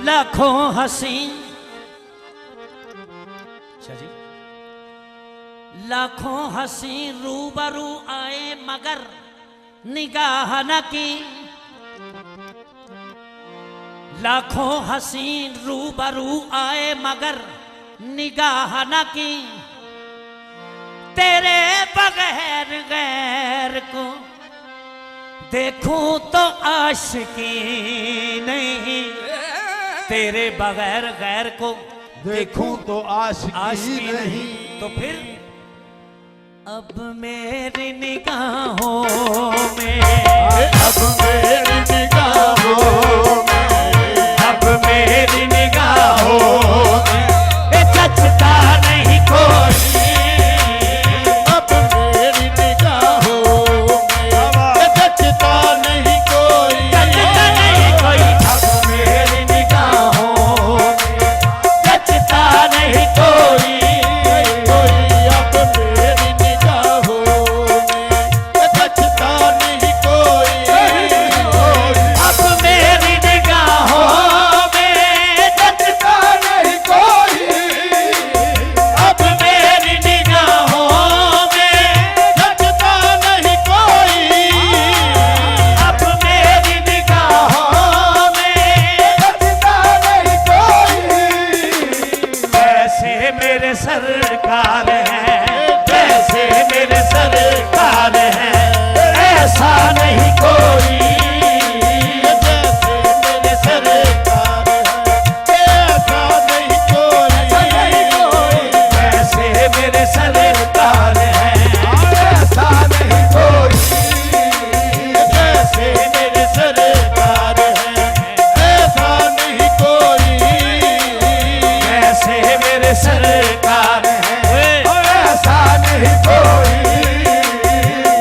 लाखों हसीन, जी, लाखों हसीन रूबरू आए मगर निगाह न की। लाखों हसीन रूबरू आए मगर निगाह न की। तेरे बगैर गैर को देखूं तो आशिकी नहीं। तेरे बगैर गैर को देखूं तो आशिकी नहीं। तो फिर अब मेरी निगाहों में, अब मेरी निगाहों में, अब मेरी निगाहों में जचता नहीं कोई। अब मेरी निगाहों में जचता नहीं कोई, जचता नहीं कोई। अब मेरी निगाहों में जचता नहीं कोई। अब मेरी निगाहों में जचता नहीं कोई। अब मेरी निगाहों में जचता नहीं कोई। अब मेरी निगाहों में जचता नहीं कोई। अब मेरी निगाहों में जचता नहीं कोई। जैसे मेरे सरकार हैं, जैसे मेरे सरकार हैं, ऐसा नहीं कोई। जैसे मेरे सरकार है ऐसा नहीं कोई। जैसे मेरे सरकार हैं, ऐसा नहीं कोई। जैसे मेरे सरकार है ऐसा नहीं कोई। जैसे मेरे सरकार हैं, ऐसा नहीं कोई।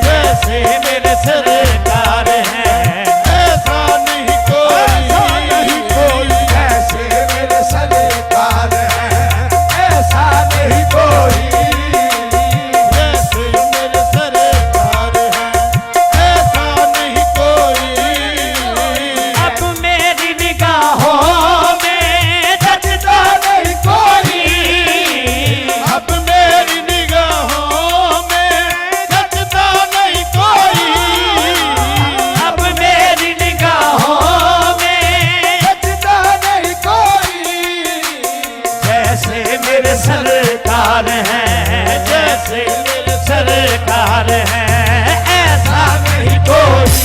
जैसे मेरे सरकार हैं, ऐसा नहीं कोई। जैसे मेरे सरकार है ऐसा नहीं कोई। जैसे मेरे सरकार है ऐसा नहीं कोई। अब मेरी निगाहों में जचता नहीं कोई। अब मेरी निगाहों में जचता नहीं कोई। अब मेरी निगाहों में जचता नहीं कोई। जैसे मेरे सरकार हैं, जैसे मेरे सरकार हैं, ऐसा नहीं कोई।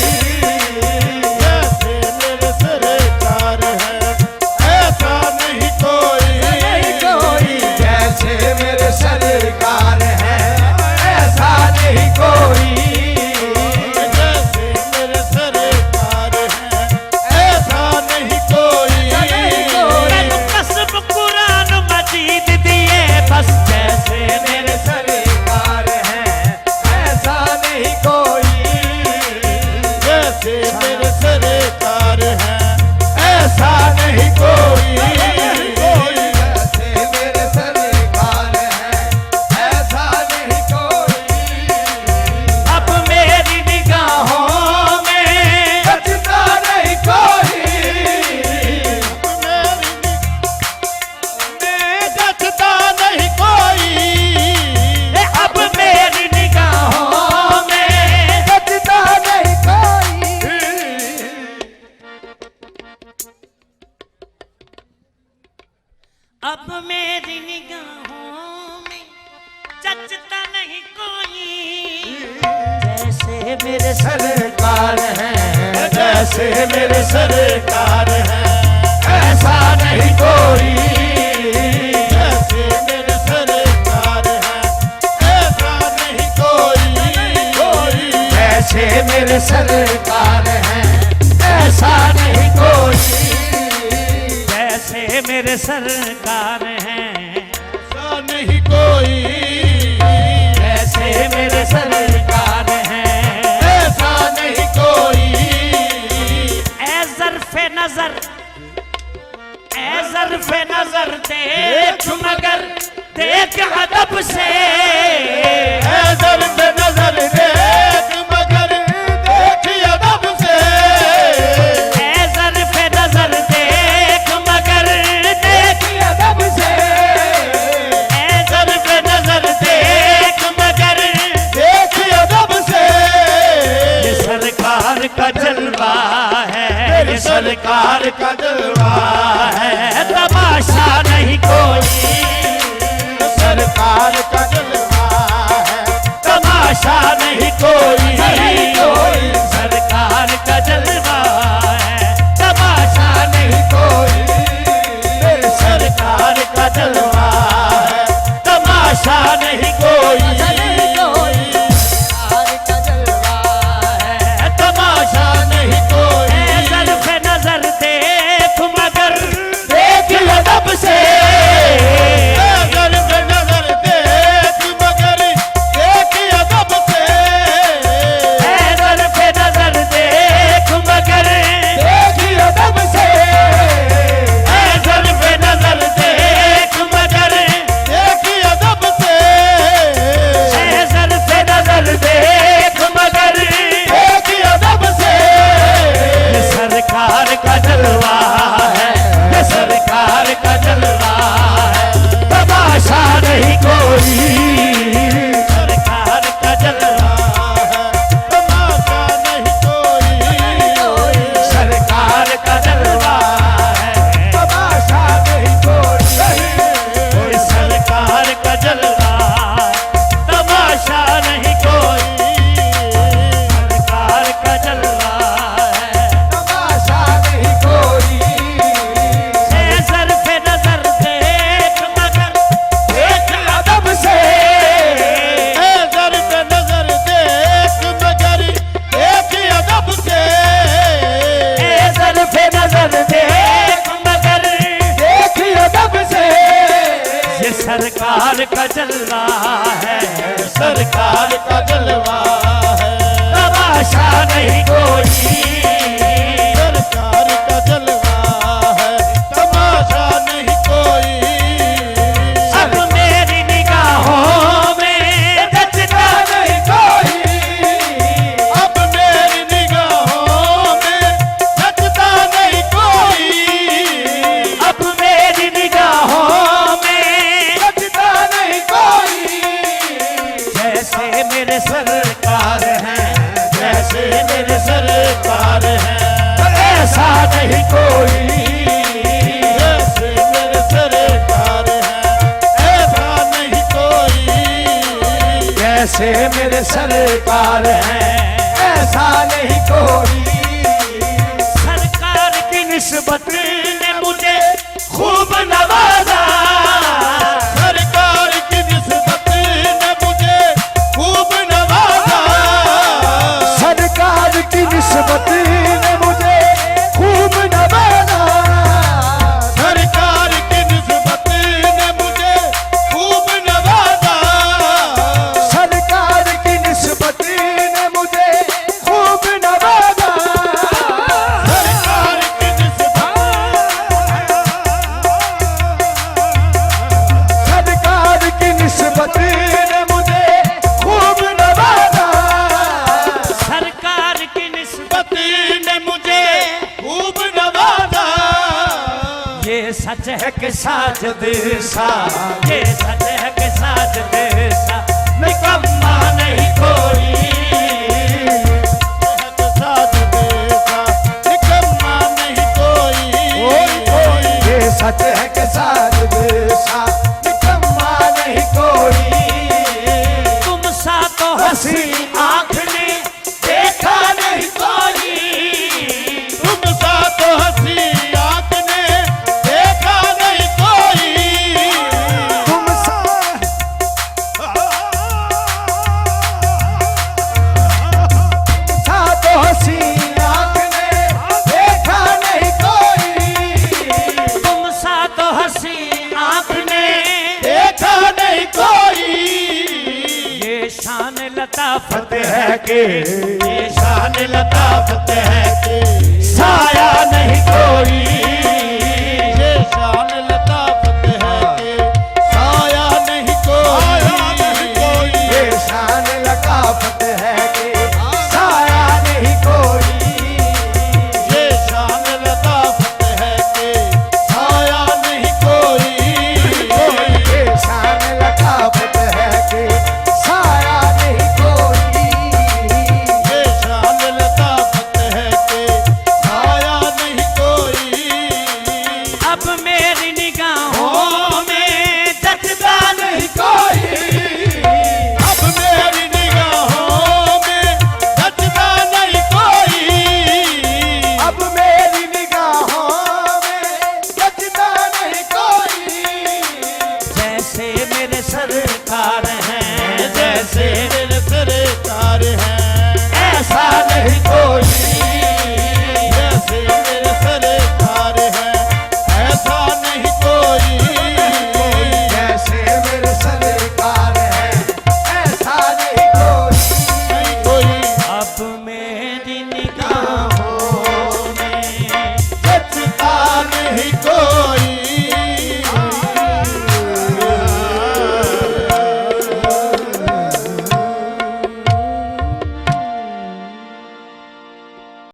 जैसे मेरे सरकार है ऐसा नहीं कोई। जैसे मेरे सरकार हैं, ऐसा नहीं कोई। जैसे मेरे सरकार है ऐसा नहीं कोई। मैंने कसम कुरान मजीद दिए बस। जैसे मेरे सरकार हैं, ऐसा नहीं कोई। जैसे मेरे सरकार है ऐसा नहीं कोई। जैसे मेरे सरकार हैं, ऐसा नहीं कोई। अब मेरी निगाहों में जचता नहीं कोई। जचता नहीं कोई। अब मेरी निगाहों में जचता नहीं कोई। अब मेरी निगाहों में जचता नहीं कोई। जैसे मेरे सरकार हैं, जैसे मेरे सरकार है ऐसा नहीं कोई। जैसे मेरे सरकार है ऐसा नहीं कोई। जैसे मेरे सरकार हैं, ऐसा नहीं कोई। जैसे मेरे सरकार हैं, ऐसा नहीं कोई। जैसे मेरे सरकार हैं, ऐसा नहीं कोई। ऐ ज़र्फ़े नजर, ऐ ज़र्फ़े नजर देख मगर देख अदब से। नजर पे नजर देख मगर देख अदब से। ऐ ज़र्फ़े नजर देख मगर का जलवा है, मेरी सरकार का जलवा है, तमाशा नहीं कोई, सरकार का जलवा है, तमाशा नहीं कोई, सरकार का जलवा है, तमाशा नहीं कोई, मेरी सरकार का जलवा है, तमाशा नहीं कोई, तमाशा नहीं कोई। ज़ल्फ़ नज़र देख मगर देख अदब से, ज़ल्फ़ नज़र देख मगर देख अदब से, ज़ल्फ़ नज़र देख मगर देख अदब से, ज़ल्फ़ नज़र देख मगर देख अदब से, ज़ल्फ़ नज़र देख मगर देख अदब से। ये सरकार का जलवा है, ये सरकार का जलवा है, तमाशा नहीं कोई, सरकार का जलवा है, तमाशा नहीं कोई, सरकार का जलवा है, तमाशा नहीं कोई, कोई सरकार का जलवा, तमाशा नहीं कोई, सरकार का जलवा है, तमाशा नहीं कोई। ज़ल्फ़ नज़र देख मगर देख अदब से, ज़ल्फ़ नज़र देख मगर देख अदब से, ज़ल्फ़ नज़र देख मगर देख अदब से। ये सरकार का जलवा है, सरकार का जलवा है, तमाशा नहीं कोई, सरकार का जलवा है, तमाशा नहीं कोई। अब मेरी निगाहों में जचता नहीं कोई, अब मेरी निगाहों में जचता नहीं कोई, अब मेरी निगाहों में जचता नहीं कोई। जैसे मेरे सरकार हैं, जैसे मेरे सरकार है, ऐसा नहीं कोई, जैसे मेरे सरकार है, ऐसा नहीं कोई। जैसे मेरे सरकार हैं, ऐसा नहीं कोई। सरकार की निस्बत ने मुझे खूब नवाजा, सरकार की निस्बत ने मुझे खूब नवाजा, सरकार की निस्बत ने मुझे खूब नवाजा, सरकार की निस्बत ने मुझे खूब नवाजा, सरकार की निस्बत ने मुझे खूब नवाजा, सरकार की निस्बत सरकार की निस्बत ने मुझे खूब नवाजा, सरकार की निस्बत ने मुझे खूब नवाजा। ये सच है कि साजिद सा, ये सच है कि साजिद सा निकम्मा नहीं कोई, निकम्मा नहीं कोई। ये सच है कि साजिद सा निकम्मा नहीं कोई, तुम सा तो हंसी आँख ने देखा नहीं कोई, तुम सा तो हंसी आँख ने देखा नहीं कोई। तुम सा तो हंसी आँख ने देखा नहीं कोई, तुम सा तो हंसी आँख ने देखा नहीं कोई। ये शान लताफत है कि ये शान लताफत है कि साया नहीं कोई, ये शान लताफत है कि साया नहीं कोई। ये शान लताफत है कि साया नहीं कोई, ये शान लताफत है कि साया नहीं कोई। ये शान लताफत है कि साया नहीं कोई, नहीं कोई